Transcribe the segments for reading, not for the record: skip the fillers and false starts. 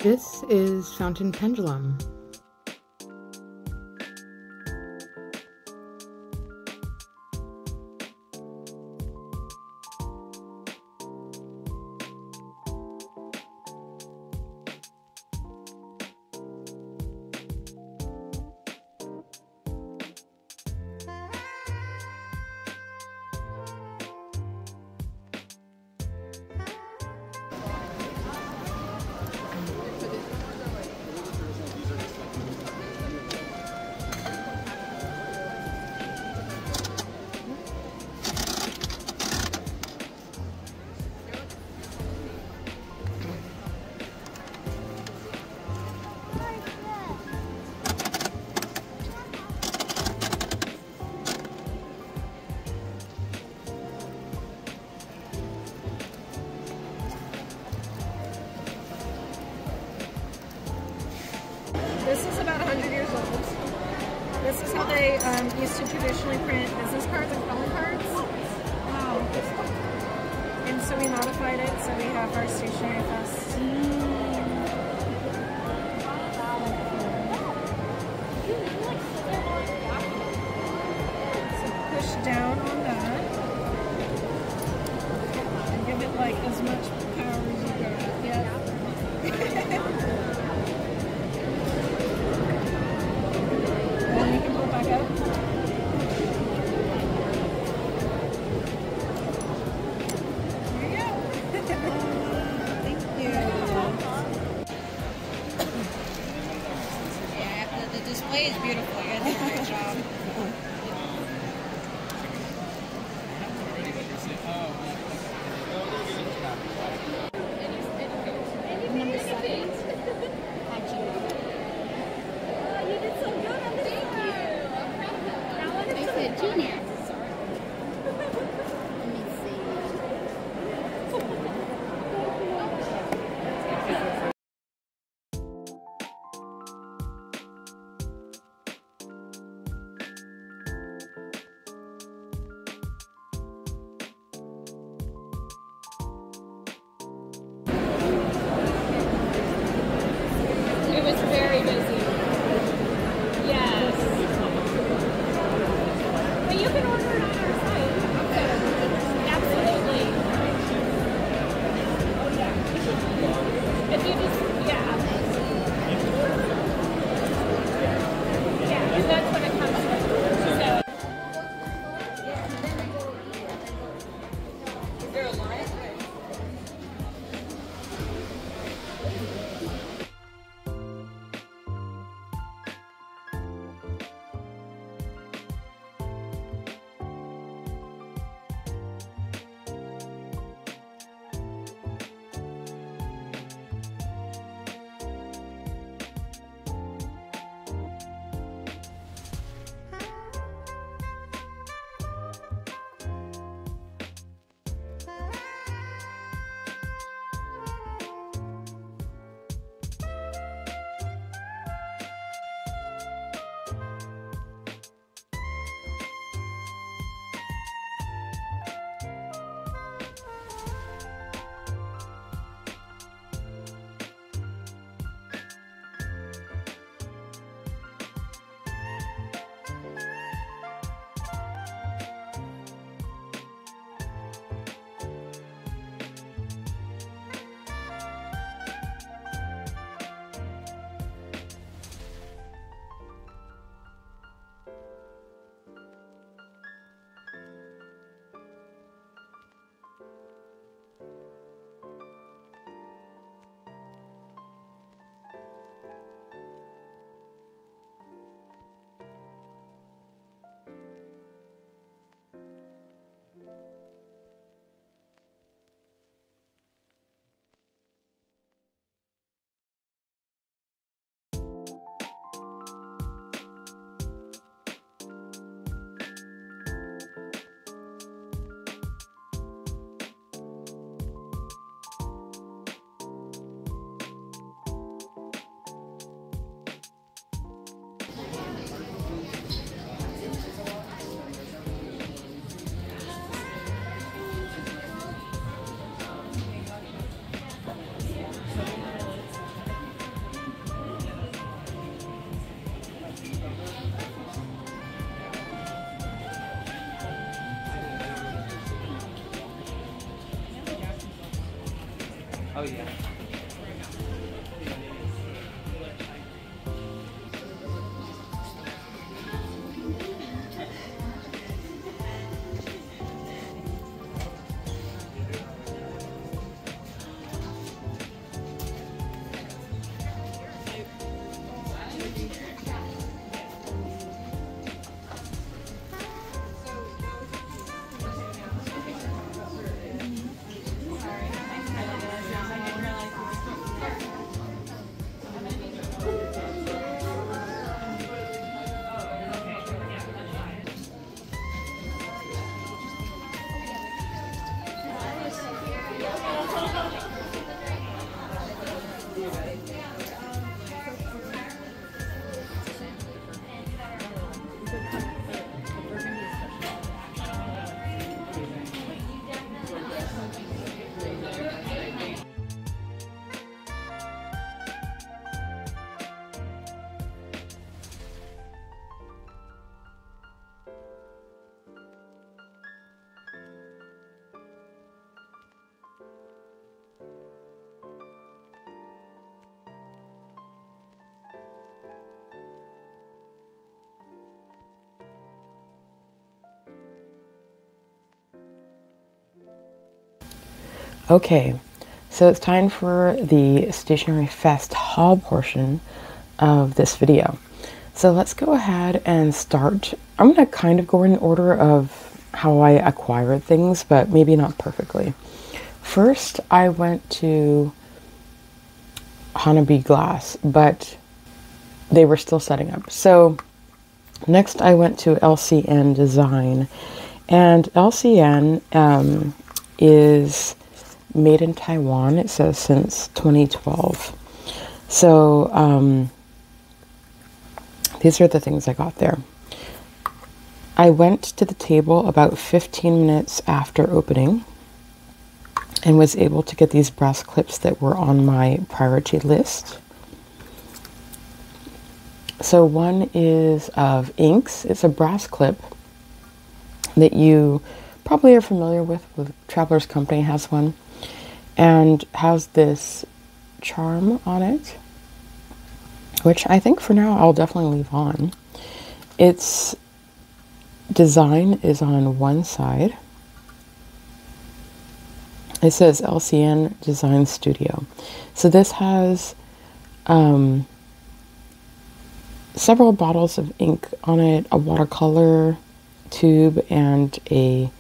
This is fountain pendulum. This is about 100 years old. This is how they used to traditionally print business cards and calling cards. Wow. And so we modified it, so we have our stationery fest. So push down on that. And give it like as much power as you get. Yeah. Back up. There you go. Thank you. Yeah, the display is beautiful. You guys did a great job. Number 7. You did so good on this one. I said junior. Let me see. Okay, so it's time for the Stationery Fest haul portion of this video. So let's go ahead and start. I'm going to kind of go in order of how I acquired things, but maybe not perfectly. First, I went to Hanabi Glass, but they were still setting up. So next I went to LCN Design, and LCN is made in Taiwan, it says, since 2012. So these are the things I got there. I went to the table about 15 minutes after opening and was able to get these brass clips that were on my priority list. So one is of inks. It's a brass clip that you probably are familiar with Traveler's Company has one, and has this charm on it, which I think for now I'll definitely leave on. Its design is on one side. It says LCN Design Studio. So this has several bottles of ink on it, a watercolor tube, and a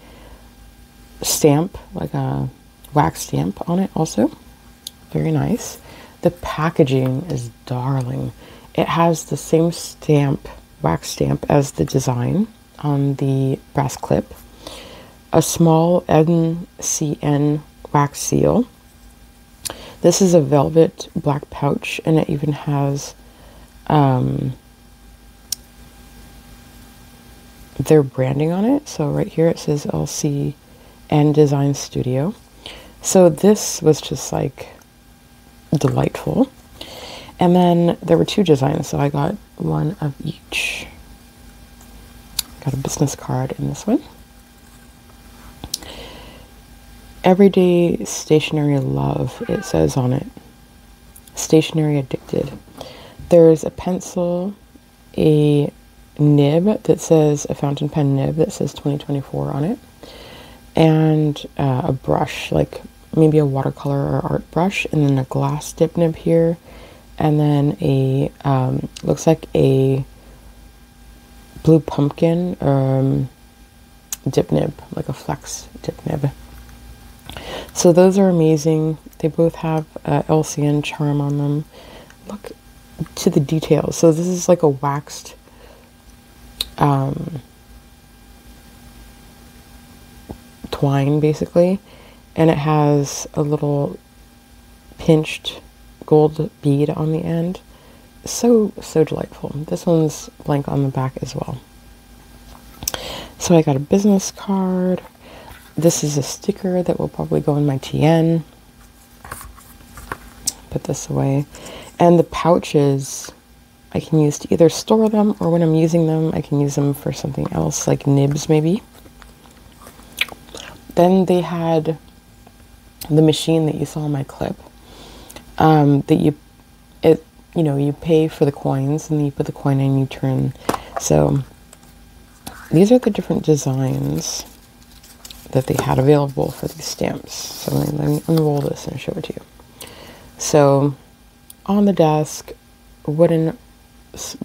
stamp, like a wax stamp on it also. Very nice. The packaging is darling. It has the same stamp, wax stamp, as the design on the brass clip. A small NCN wax seal. This is a velvet black pouch, and it even has their branding on it. So right here it says LCN Design Studio. So this was just like delightful. And then there were two designs, so I got one of each. Got a business card in this one. Everyday stationery love, it says on it. Stationery addicted. There's a pencil, a nib that says, a fountain pen nib that says 2024 on it, and a brush, like maybe a watercolor or art brush, and then a glass dip nib here, and then a looks like a blue pumpkin dip nib, like a flex dip nib. So those are amazing. They both have LCN charm on them. Look to the details. So this is like a waxed twine, basically, and it has a little pinched gold bead on the end. So delightful. This one's blank on the back as well. So I got a business card. This is a sticker that will probably go in my TN. Put this away. And the pouches I can use to either store them, or when I'm using them, I can use them for something else, like nibs maybe. Then they had the machine that you saw in my clip. that you pay for the coins, and then you put the coin in and you turn. So these are the different designs that they had available for these stamps. So let me unroll this and show it to you. So on the desk, wooden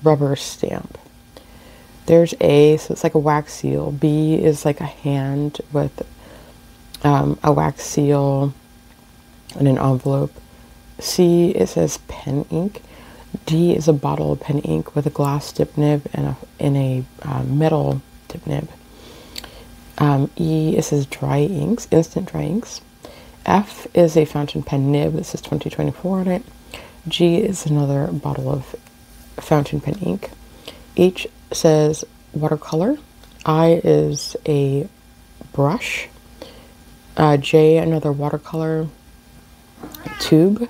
rubber stamp. There's A, so it's like a wax seal. B is like a hand with a wax seal and an envelope. C, it says pen ink. D is a bottle of pen ink with a glass dip nib and a metal dip nib. E, it says dry inks, instant dry inks. F is a fountain pen nib that says 2024 on it. G is another bottle of fountain pen ink. H says watercolor. I is a brush. J, another watercolor tube.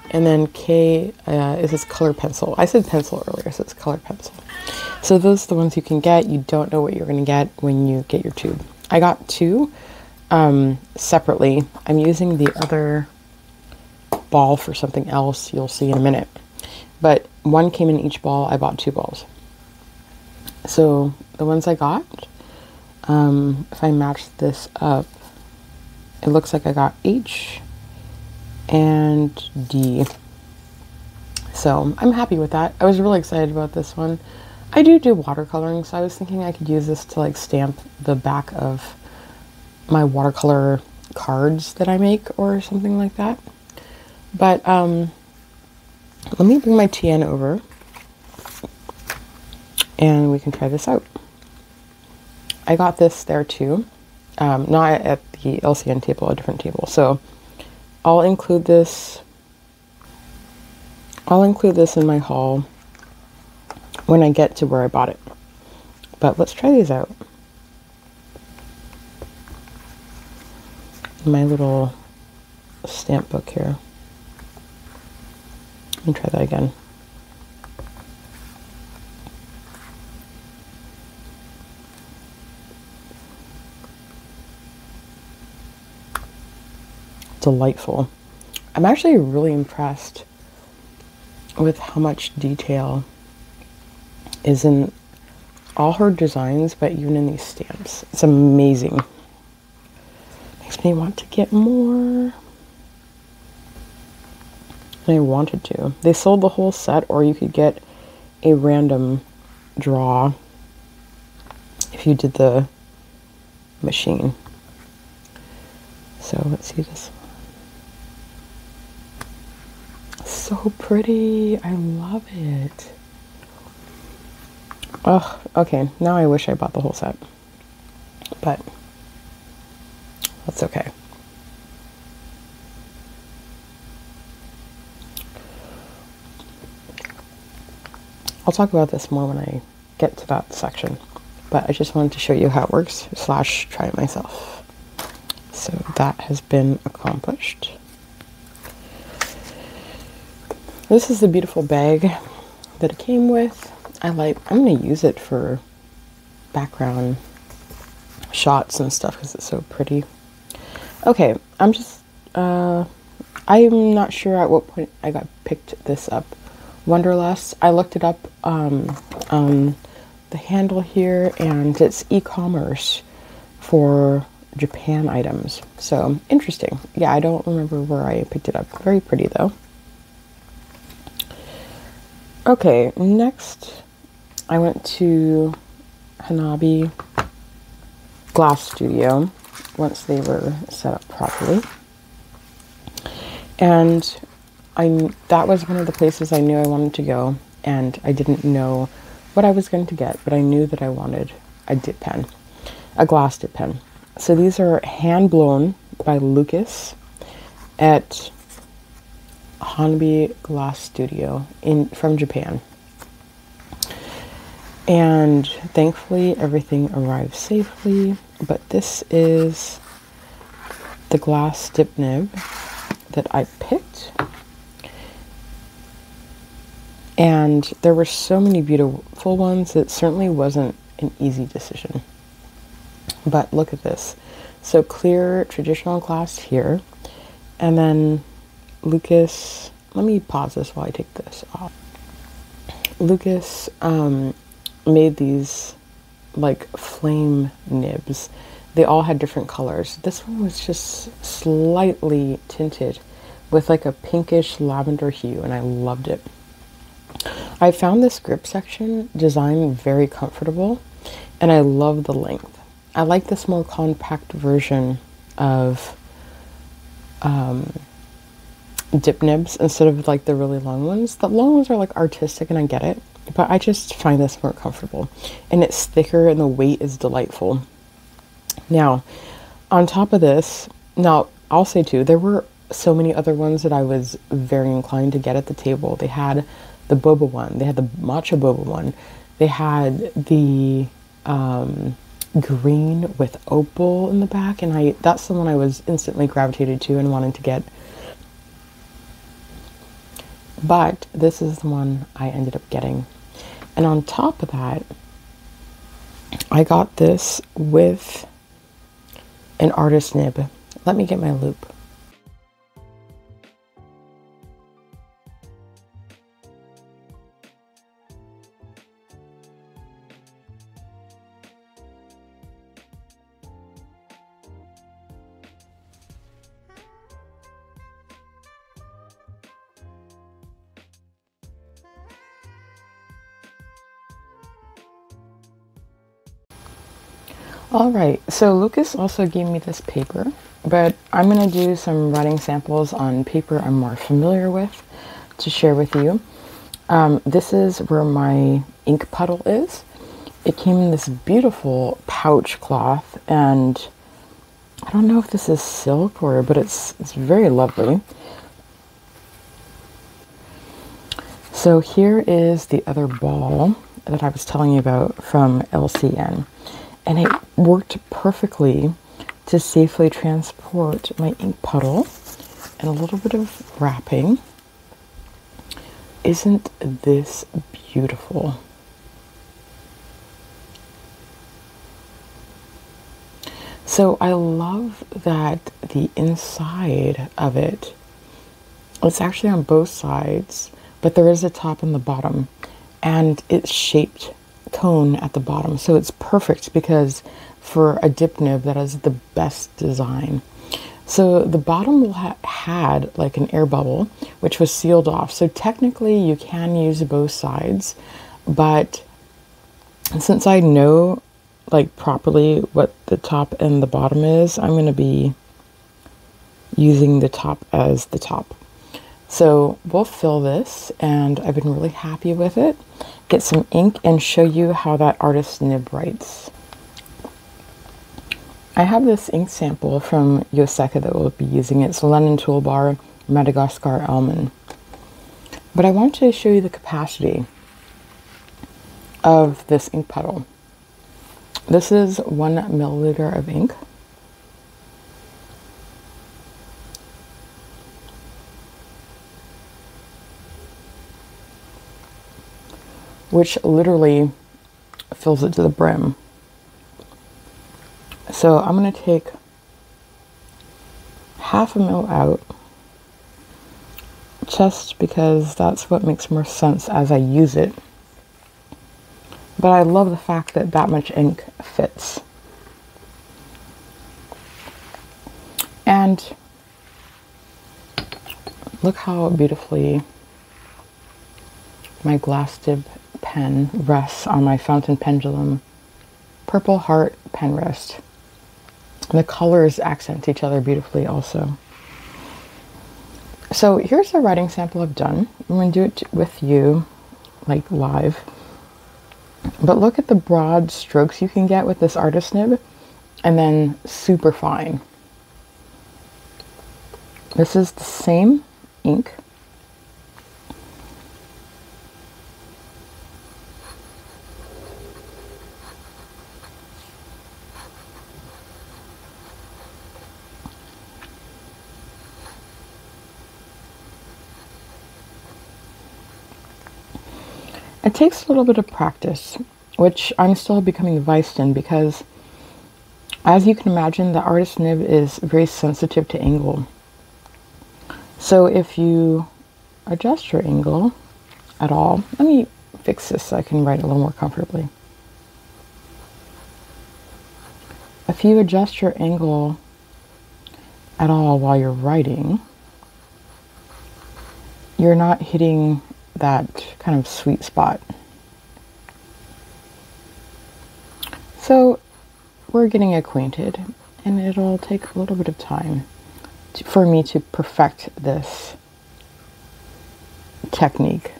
And then K is this color pencil. I said pencil earlier, so it's color pencil. So those are the ones you can get. You don't know what you're going to get when you get your tube. I got two separately. I'm using the other ball for something else you'll see in a minute. But one came in each ball. I bought two balls. So the ones I got, if I match this up, it looks like I got H and D. So I'm happy with that. I was really excited about this one. I do watercoloring, so I was thinking I could use this to like stamp the back of my watercolor cards that I make or something like that. But let me bring my TN over and we can try this out. I got this there too, not at the LCN table, a different table. So I'll include this in my haul when I get to where I bought it. But let's try these out. My little stamp book here. Let me try that again. Delightful. I'm actually really impressed with how much detail is in all her designs, but even in these stamps. It's amazing. Makes me want to get more. And I wanted to. They sold the whole set, or you could get a random draw if you did the machine. So let's see this one. So pretty. I love it. Oh, okay. Now I wish I bought the whole set. But that's okay. I'll talk about this more when I get to that section. But I just wanted to show you how it works, / try it myself. So that has been accomplished. This is the beautiful bag that it came with. I'm going to use it for background shots and stuff because it's so pretty. Okay, I'm not sure at what point I got picked this up. Wonderlust, I looked it up on the handle here, and it's e-commerce for Japan items. So interesting. Yeah, I don't remember where I picked it up. Very pretty though. Okay, next I went to Hanabi Glass Studio once they were set up properly. And that was one of the places I knew I wanted to go, and I didn't know what I was going to get, but I knew that I wanted a dip pen, a glass dip pen. So these are hand blown by Lucas at Hanabi Glass Studio from Japan. And thankfully everything arrived safely, but this is the glass dip nib that I picked. And there were so many beautiful ones. It certainly wasn't an easy decision. But look at this. So clear traditional glass here. And then Lucas let me pause this while I take this off. Lucas made these like flame nibs. They all had different colors. This one was just slightly tinted with like a pinkish lavender hue, and I loved it. I found this grip section design very comfortable, and I love the length. I like this more compact version of dip nibs instead of like the really long ones. The long ones are like artistic, and I get it, but I just find this more comfortable, and it's thicker and the weight is delightful. Now, on top of this, now I'll say too, there were so many other ones that I was very inclined to get at the table. They had the boba one, they had the matcha boba one, they had the green with opal in the back, and that's the one I was instantly gravitated to and wanted to get. But this is the one I ended up getting. And on top of that, I got this with an artist nib. Let me get my loop. Alright, so Lucas also gave me this paper, but I'm going to do some writing samples on paper I'm more familiar with to share with you. This is where my ink puddle is. It came in this beautiful pouch cloth, and I don't know if this is silk but it's very lovely. So here is the other ball that I was telling you about from LCN. And it worked perfectly to safely transport my ink puddle and a little bit of wrapping. Isn't this beautiful? So I love that the inside of it, it's actually on both sides, but there is a top and the bottom, and it's shaped cone at the bottom, so it's perfect because for a dip nib that is the best design. So the bottom will had like an air bubble which was sealed off, so technically you can use both sides, but since I know like properly what the top and the bottom is, I'm going to be using the top as the top. So we'll fill this, and I've been really happy with it. Get some ink and show you how that artist nib writes. I have this ink sample from Yoseka that we'll be using. It's London Toolbar Madagascar Almond. But I want to show you the capacity of this ink puddle. This is 1 milliliter of ink. Which literally fills it to the brim. So I'm going to take half a mil out, just because that's what makes more sense as I use it. But I love the fact that that much ink fits. And look how beautifully my glass dip pen rests on my fountain pendulum Purpleheart pen rest. And the colors accent each other beautifully also. So here's a writing sample I've done. I'm going to do it with you like live. But look at the broad strokes you can get with this artist nib, and then super fine. This is the same ink. It takes a little bit of practice, which I'm still becoming versed in, because as you can imagine, the artist nib is very sensitive to angle. So if you adjust your angle at all, let me fix this so I can write a little more comfortably. If you adjust your angle at all while you're writing, you're not hitting that kind of sweet spot. So we're getting acquainted, and it'll take a little bit of time for me to perfect this technique.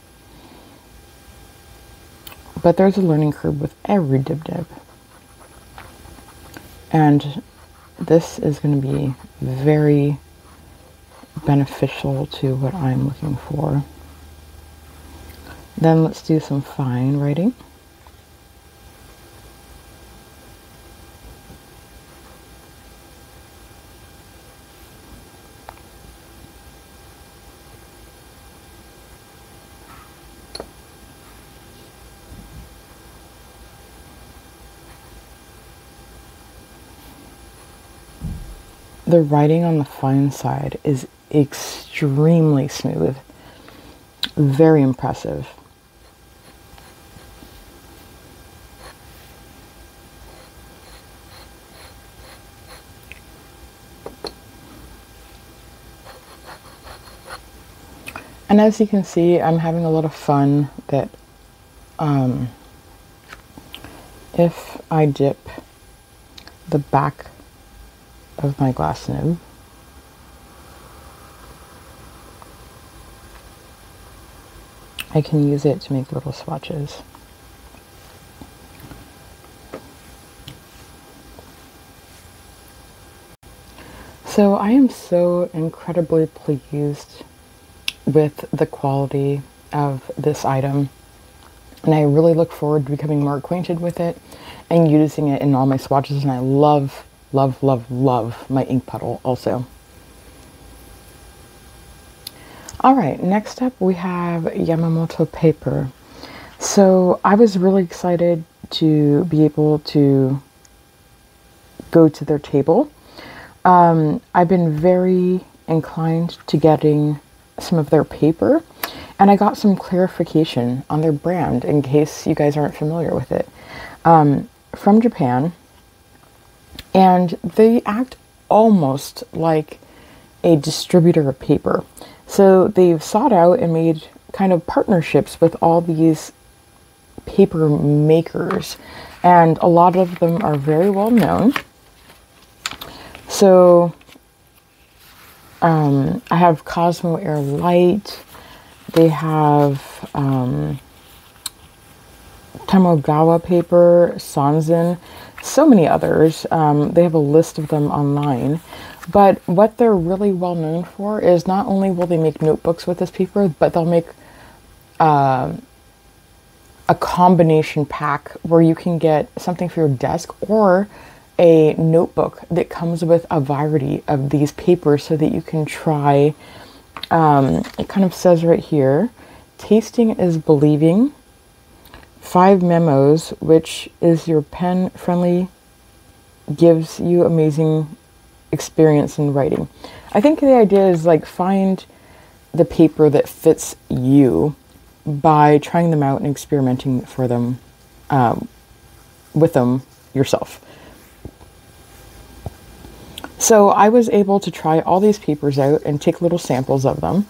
But there's a learning curve with every dib. And this is going to be very beneficial to what I'm looking for. Then let's do some fine writing. The writing on the fine side is extremely smooth, very impressive. And as you can see, I'm having a lot of fun that if I dip the back of my glass nib, I can use it to make little swatches. So I am so incredibly pleased with the quality of this item, and I really look forward to becoming more acquainted with it and using it in all my swatches. And I love my ink puddle also. Alright, next up we have Yamamoto paper. So I was really excited to be able to go to their table. I've been very inclined to getting some of their paper, and I got some clarification on their brand in case you guys aren't familiar with it. From Japan, and they act almost like a distributor of paper. So they've sought out and made kind of partnerships with all these paper makers, and a lot of them are very well known. So I have Cosmo Air Light, they have Tamogawa paper, Sanzen, so many others. They have a list of them online. But what they're really well known for is not only will they make notebooks with this paper, but they'll make a combination pack where you can get something for your desk or a notebook that comes with a variety of these papers so that you can try. It kind of says right here, tasting is believing. 5 memos, which is your pen friendly, gives you amazing experience in writing. I think the idea is like find the paper that fits you by trying them out and experimenting for them with them yourself. So I was able to try all these papers out and take little samples of them.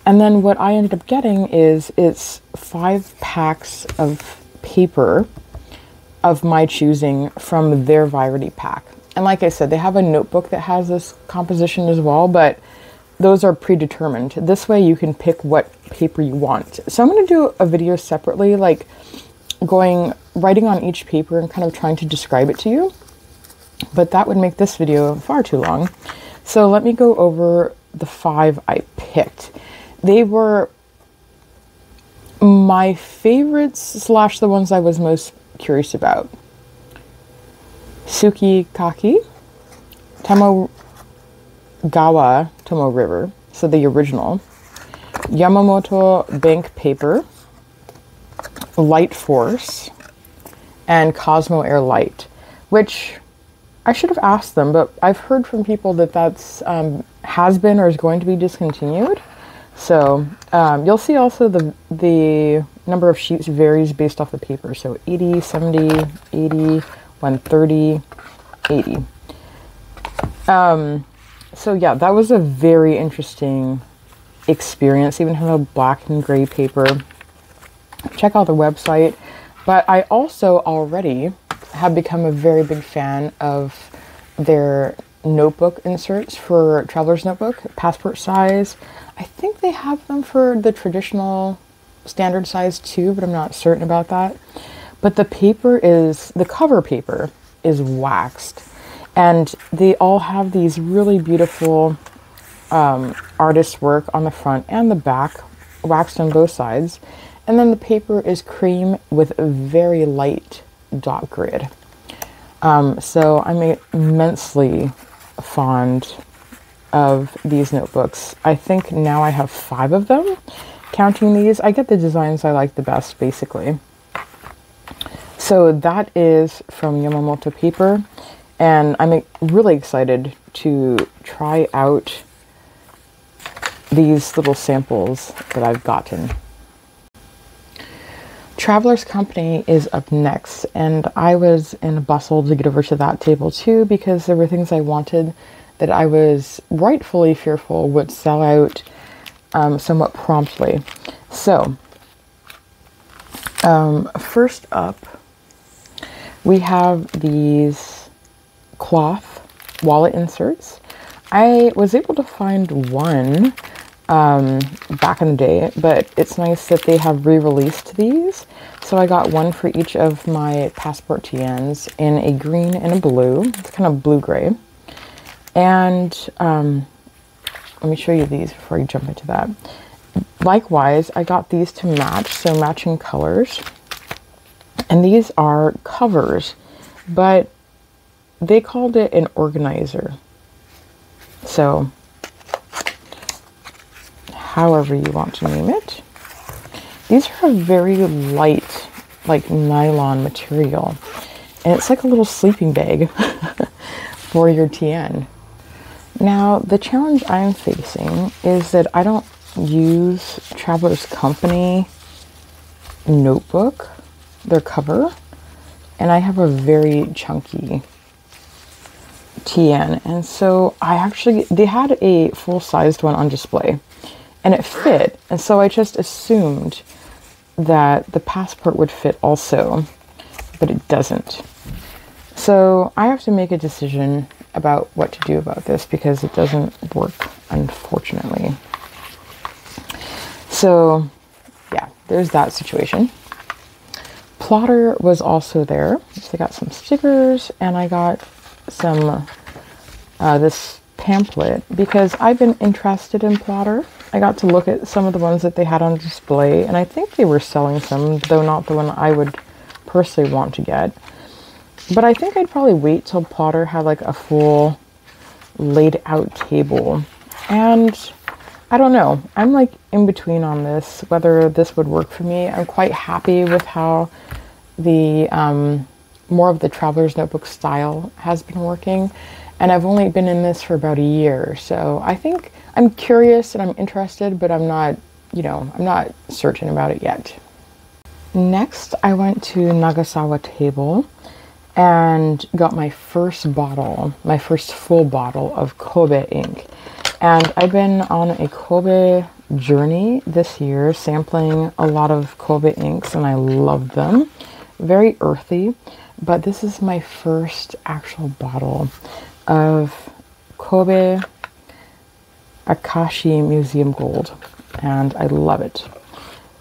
And then what I ended up getting is it's 5 packs of paper of my choosing from their variety pack. And like I said, they have a notebook that has this composition as well, but those are predetermined. This way you can pick what paper you want. So I'm going to do a video separately, like writing on each paper and kind of trying to describe it to you. But that would make this video far too long. So let me go over the 5 I picked. They were my favorites slash the ones I was most curious about. Suki Kaki, Tamogawa Tomo River, so the original, Yamamoto Bank Paper, Light Force, and Cosmo Air Light, which I should have asked them, but I've heard from people that that's has been or is going to be discontinued. So you'll see also the number of sheets varies based off the paper. So 80, 70, 80, 130, 80. So yeah, that was a very interesting experience, even have a black and gray paper. Check out the website. But I also already have become a very big fan of their notebook inserts for traveler's notebook, passport size. I think they have them for the traditional standard size too, but I'm not certain about that. But the cover paper is waxed, and they all have these really beautiful artist work on the front and the back, waxed on both sides. And then the paper is cream with a very light dot grid. So I'm immensely fond of these notebooks. I think now I have 5 of them. Counting these, I get the designs I like the best, basically. So that is from Yamamoto Paper, and I'm really excited to try out these little samples that I've gotten. Traveler's Company is up next, and I was in a bustle to get over to that table too, because there were things I wanted that I was rightfully fearful would sell out somewhat promptly. So first up, we have these cloth wallet inserts. I was able to find one back in the day, but it's nice that they have re-released these. So I got one for each of my passport TNs in a green and a blue. It's kind of blue-gray. And let me show you these before I jump into that. Likewise, I got these to match, so matching colors. And these are covers, but they called it an organizer. So however you want to name it. These are a very light, like nylon material. And it's like a little sleeping bag for your TN. Now, the challenge I'm facing is that I don't use Traveler's Company notebook, their cover, and I have a very chunky TN. And so they had a full-sized one on display. And it fit, and so I just assumed that the passport would fit also, but it doesn't. So I have to make a decision about what to do about this because it doesn't work, unfortunately. So yeah, there's that situation. Plotter was also there. So I got some stickers, and I got some, this pamphlet because I've been interested in Plotter. I got to look at some of the ones that they had on display, and I think they were selling some, though not the one I would personally want to get. But I think I'd probably wait till Plotter had like a full laid out table. And I don't know, I'm like in between on this, whether this would work for me. I'm quite happy with how the more of the Traveler's Notebook style has been working. And I've only been in this for about a year. So I think I'm curious and I'm interested, but I'm not, I'm not certain about it yet. Next, I went to Nagasawa Table and got my first bottle, my first full bottle of Kobe ink. And I've been on a Kobe journey this year, sampling a lot of Kobe inks, and I love them. Very earthy, but this is my first actual bottle of Kobe Akashi Museum Gold, and I love it.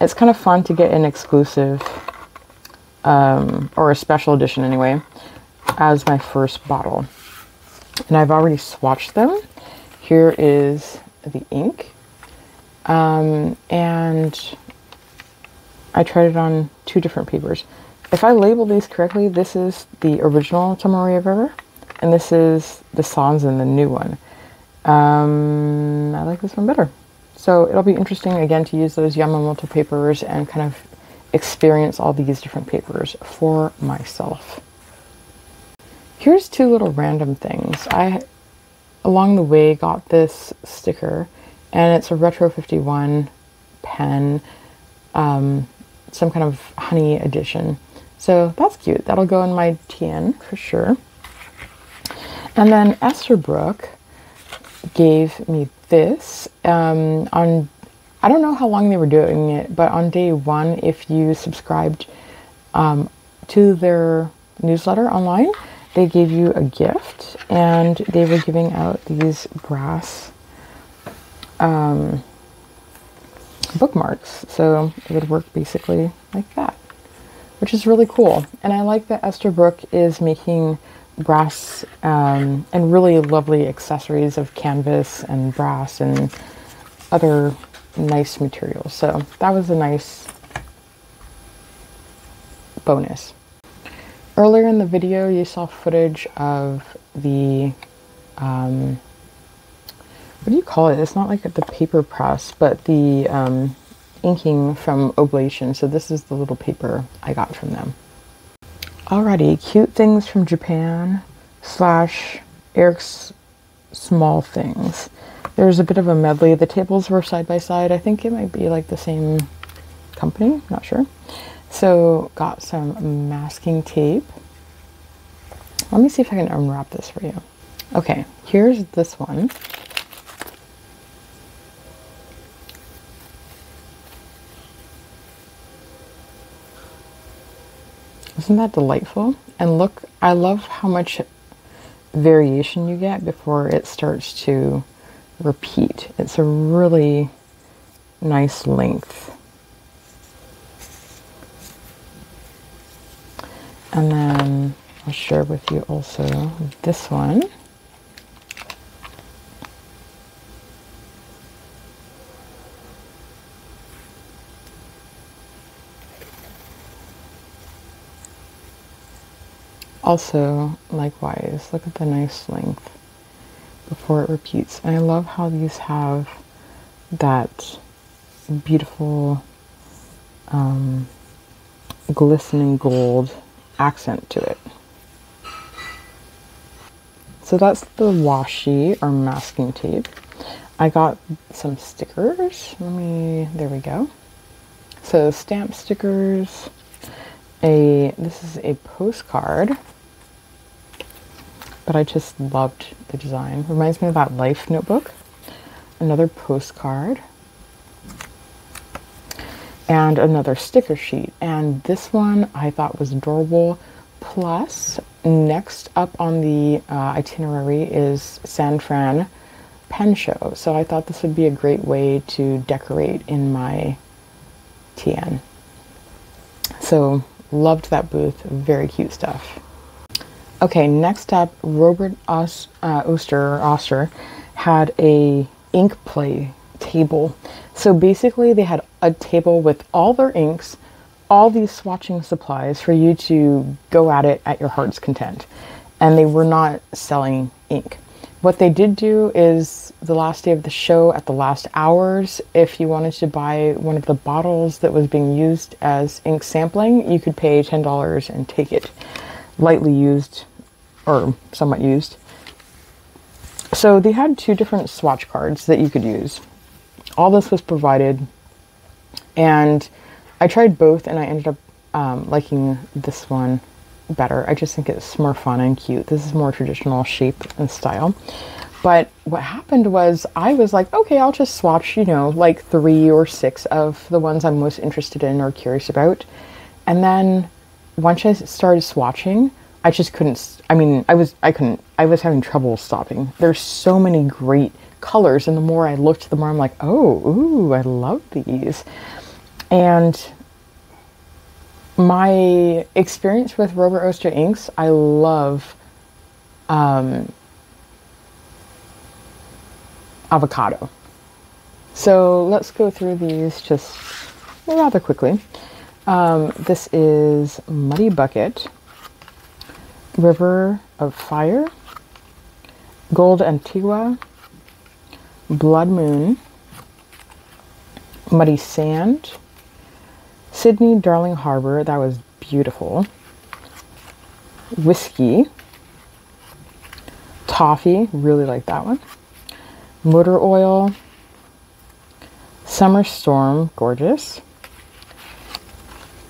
It's kind of fun to get an exclusive, or a special edition anyway, as my first bottle. And I've already swatched them. Here is the ink. And I tried it on 2 different papers. If I label these correctly, this is the original Tomoe River, and this is the Sanzen, the new one. I like this one better. So it'll be interesting again to use those Yamamoto papers and kind of experience all these different papers for myself. Here's 2 little random things. I, along the way, got this sticker, And it's a Retro 51 pen, some kind of honey edition. So that's cute. That'll go in my TN for sure. And then Esterbrook gave me this on, I don't know how long they were doing it, but on day one, if you subscribed to their newsletter online, they gave you a gift, and they were giving out these brass bookmarks. So it would work basically like that, which is really cool. And I like that Esterbrook is making brass and really lovely accessories of canvas and brass and other nice materials. So that was a nice bonus. Earlier in the video, you saw footage of the what do you call it? It's not like the paper press, but the inking from Oblation. So this is the little paper I got from them. Alrighty, cute things from Japan / Eric's small things. There's a bit of a medley. The tables were side by side. I think it might be like the same company, not sure. So got some masking tape. Let me see if I can unwrap this for you. Okay, here's this one. Isn't that delightful? And look, I love how much variation you get before it starts to repeat. It's a really nice length. And then I'll share with you also this one. Also, likewise, look at the nice length before it repeats. And I love how these have that beautiful glistening gold accent to it. So that's the washi or masking tape. I got some stickers. There we go. So stamp stickers. This is a postcard, but I just loved the design. Reminds me of that Life notebook. Another postcard. And another sticker sheet. And this one I thought was adorable. Plus, next up on the itinerary is San Fran Pen Show. So I thought this would be a great way to decorate in my TN. So loved that booth. Very cute stuff. Okay, next up, Robert Oster had a ink play table. So basically they had a table with all their inks, all these swatching supplies for you to go at it at your heart's content. And they were not selling ink. What they did do is the last day of the show, at the last hours, if you wanted to buy one of the bottles that was being used as ink sampling, you could pay $10 and take it. Lightly used or somewhat used. So they had two different swatch cards that you could use. All this was provided, and I tried both and I ended up liking this one better. I just think it's more fun and cute. This is more traditional shape and style. But what happened was I was like, okay, I'll just swatch, you know, like 3 or 6 of the ones I'm most interested in or curious about. And then once I started swatching, I just couldn't, I was having trouble stopping. There's so many great colors, and the more I looked, the more I'm like, oh, ooh, I love these. And my experience with Robert Oster inks, I love avocado. So let's go through these just rather quickly. This is Muddy Bucket, River of Fire, Gold Antigua, Blood Moon, Muddy Sand, Sydney Darling Harbor, that was beautiful, Whiskey, Toffee, really like that one, Motor Oil, Summer Storm, gorgeous.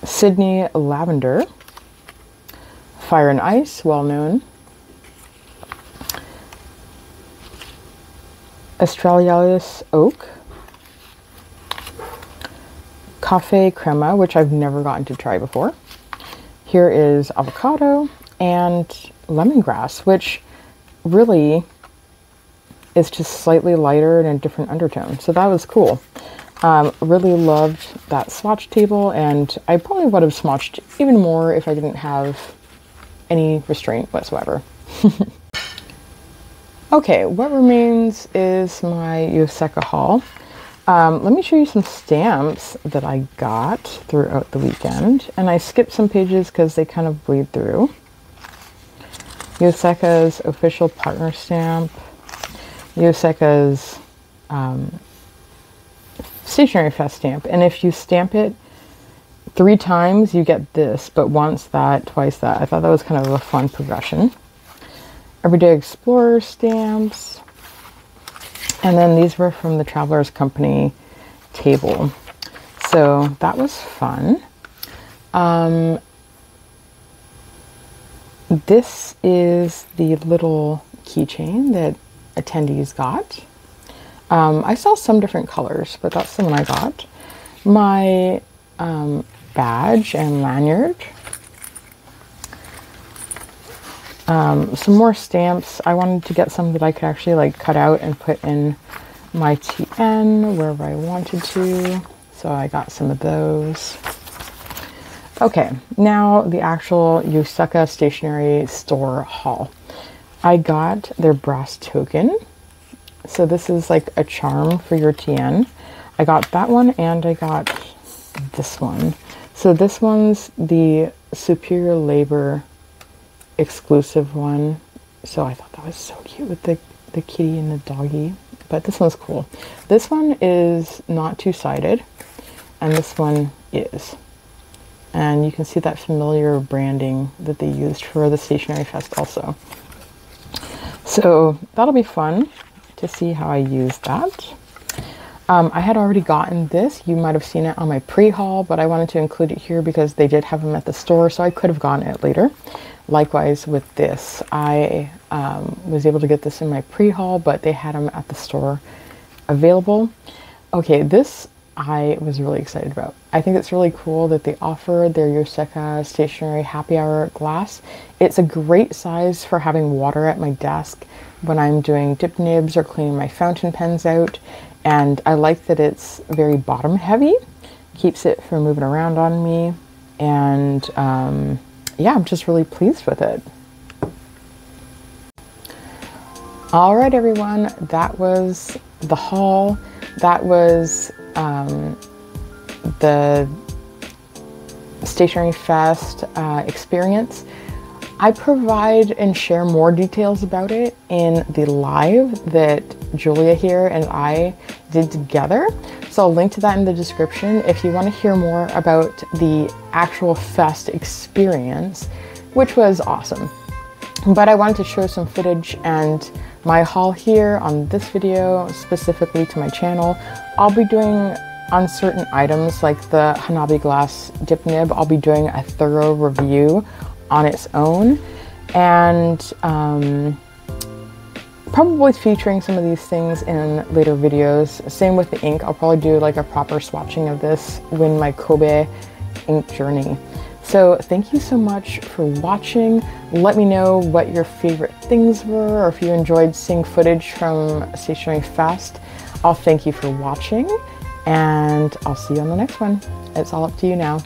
Sydney Lavender. Fire and Ice, well known. Australis Oak. Cafe Crema, which I've never gotten to try before. Here is Avocado and Lemongrass, which really is just slightly lighter and a different undertone. So that was cool. Really loved that swatch table, and I probably would have swatched even more if I didn't have any restraint whatsoever. Okay, what remains is my Yoseka haul. Let me show you some stamps that I got throughout the weekend, and I skipped some pages because they kind of bleed through. Yoseka's official partner stamp, Yoseka's Stationery Fest stamp, and if you stamp it 3 times you get this, but once that, twice that. I thought that was kind of a fun progression. Everyday Explorer stamps, and then these were from the Travelers Company table, so that was fun. This is the little keychain that attendees got. I saw some different colors, but that's the one I got. My badge and lanyard. Some more stamps. I wanted to get some that I could actually like cut out and put in my TN wherever I wanted to. So I got some of those. Okay, now the actual Yoseka Stationery store haul. I got their brass token. So this is like a charm for your TN. I got that one, and I got this one. So this one's the Superior Labor exclusive one. So I thought that was so cute with the kitty and the doggy. But this one's cool. This one is not two-sided, and this one is. And you can see that familiar branding that they used for the Stationery Fest also. So that'll be fun to see how I use that. I had already gotten this. You might have seen it on my pre-haul, but I wanted to include it here because they did have them at the store, so I could have gotten it later. Likewise with this. I was able to get this in my pre-haul, but they had them at the store available. Okay, this I was really excited about. I think it's really cool that they offer their Yoseka Stationery Happy Hour glass. It's a great size for having water at my desk when I'm doing dip nibs or cleaning my fountain pens out. And I like that it's very bottom heavy, keeps it from moving around on me. And yeah, I'm just really pleased with it. All right, everyone, that was the haul. That was the Stationery Fest experience. I provide and share more details about it in the live that Julia here and I did together. So I'll link to that in the description if you want to hear more about the actual fest experience, which was awesome. But I wanted to show some footage and my haul here on this video, specifically to my channel. I'll be doing on certain items like the Hanabi glass dip nib, I'll be doing a thorough review on its own, and probably featuring some of these things in later videos. Same with the ink. I'll probably do like a proper swatching of this when my Kobe ink journey. So thank you so much for watching. Let me know what your favorite things were, or if you enjoyed seeing footage from Stationery Fest. I'll thank you for watching, and I'll see you on the next one. It's all up to you now.